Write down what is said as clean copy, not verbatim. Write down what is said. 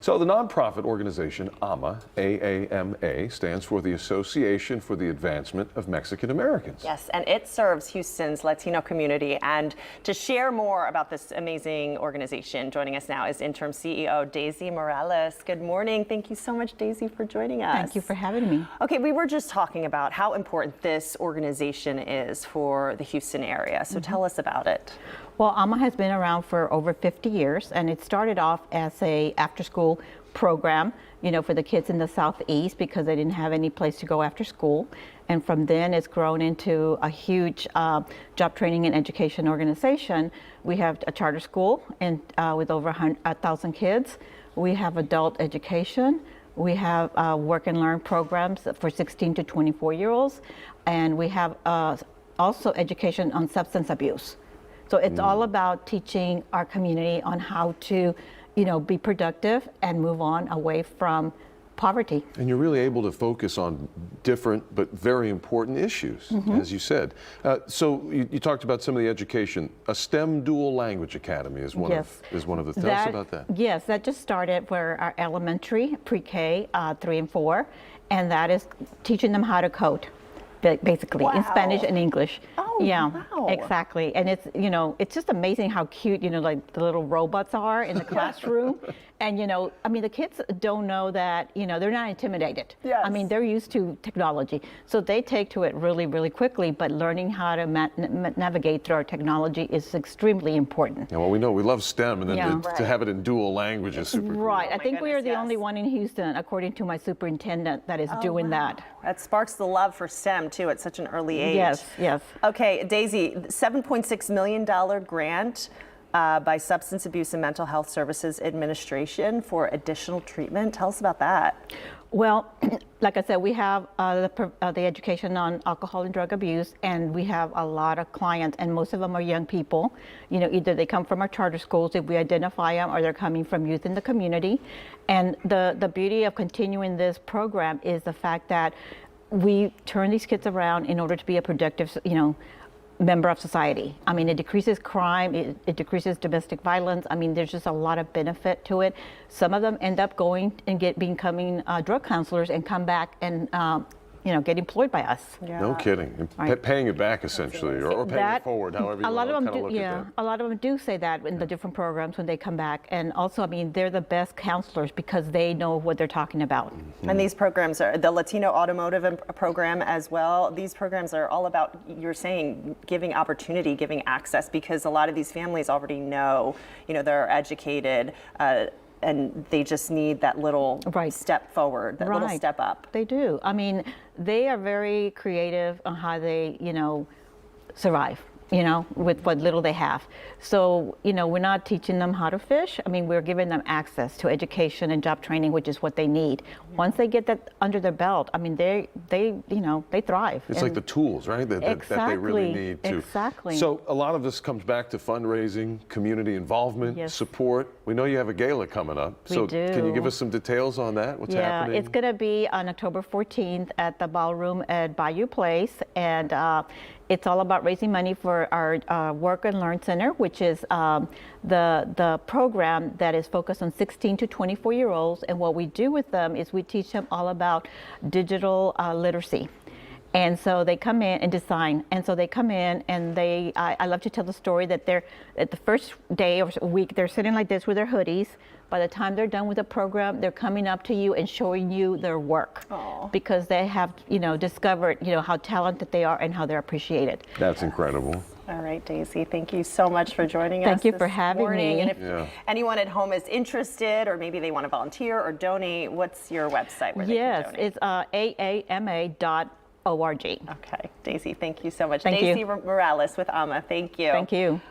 So the nonprofit organization AAMA, AAMA, stands for the Association for the Advancement of Mexican Americans. Yes, and it serves Houston's Latino community. And to share more about this amazing organization, joining us now is interim CEO Daisy Morales. Good morning. Thank you so much, Daisy, for joining us. Thank you for having me. Okay, we were just talking about how important this organization is for the Houston area. So tell us about it. Well, AAMA has been around for over 50 years, and it started off as a after-school program, for the kids in the Southeast because they didn't have any place to go after school. And from then it's grown into a huge job training and education organization. We have a charter school and with over 1,000 kids. We have adult education. We have work and learn programs for 16 to 24-year-olds. And we have also education on substance abuse. So it's all about teaching our community on how to, be productive and move on away from poverty. And you're really able to focus on different but very important issues, as you said. So you talked about some of the education. A STEM dual language academy is one of the. Tell us about that. Yes, that just started for our elementary, pre-K, 3 and 4, and that is teaching them how to code. Basically, in Spanish and English. Oh, yeah, wow. Exactly. And it's, it's just amazing how cute, like the little robots are in the classroom. And, the kids don't know that, they're not intimidated. Yes. They're used to technology. So they take to it really, really quickly. But learning how to navigate through our technology is extremely important. Yeah, well, we know we love STEM, and then to Right. have it in dual language is super cool. Right. Oh, I think we are the yes. only one in Houston, according to my superintendent, that is doing that. That sparks the love for STEM, too, at such an early age. Yes, yes. Okay, Daisy, $7.6 million grant by Substance Abuse and Mental Health Services Administration for additional treatment. Tell us about that. Well, like I said, we have the education on alcohol and drug abuse, and we have a lot of clients, and most of them are young people. Either they come from our charter schools if we identify them, or they're coming from youth in the community. And the beauty of continuing this program is the fact that we turn these kids around in order to be a productive, member of society. It decreases crime, it decreases domestic violence. There's just a lot of benefit to it. Some of them end up going and becoming drug counselors and come back and get employed by us. Yeah. No kidding. And paying it back, essentially, or paying it forward, however you want to kind of look at that. A lot of them do say that in the different programs when they come back. And also, they're the best counselors because they know what they're talking about. And these programs are the Latino Automotive Program as well. These programs are all about, you're saying, giving opportunity, giving access, because a lot of these families already know, they're educated, and they just need that little step forward, that little step up. They do. They are very creative on how they, survive, with what little they have. So, we're not teaching them how to fish. We're giving them access to education and job training, which is what they need. Once they get that under their belt, they thrive. It's like the tools, right? That they really need to. Exactly. So a lot of this comes back to fundraising, community involvement, support. We know you have a gala coming up. So we do. Can you give us some details on that? What's happening? Yeah, it's going to be on October 14th at the ballroom at Bayou Place. And it's all about raising money for our Work and Learn Center, which is the program that is focused on 16 to 24-year-olds. And what we do with them is we teach them all about digital literacy. And so they come in and design. And so they come in and I love to tell the story that they're at the first day or week, they're sitting like this with their hoodies. By the time they're done with the program, they're coming up to you and showing you their work. Aww. Because they have, discovered, how talented they are and how they're appreciated. That's incredible. All right, Daisy, thank you so much for joining us. Thank you for having me. And if anyone at home is interested, or maybe they want to volunteer or donate, what's your website where they can donate? Yes, it's aama.org. Okay, Daisy, thank you so much. Thank Daisy you. Morales with AAMA, thank you. Thank you.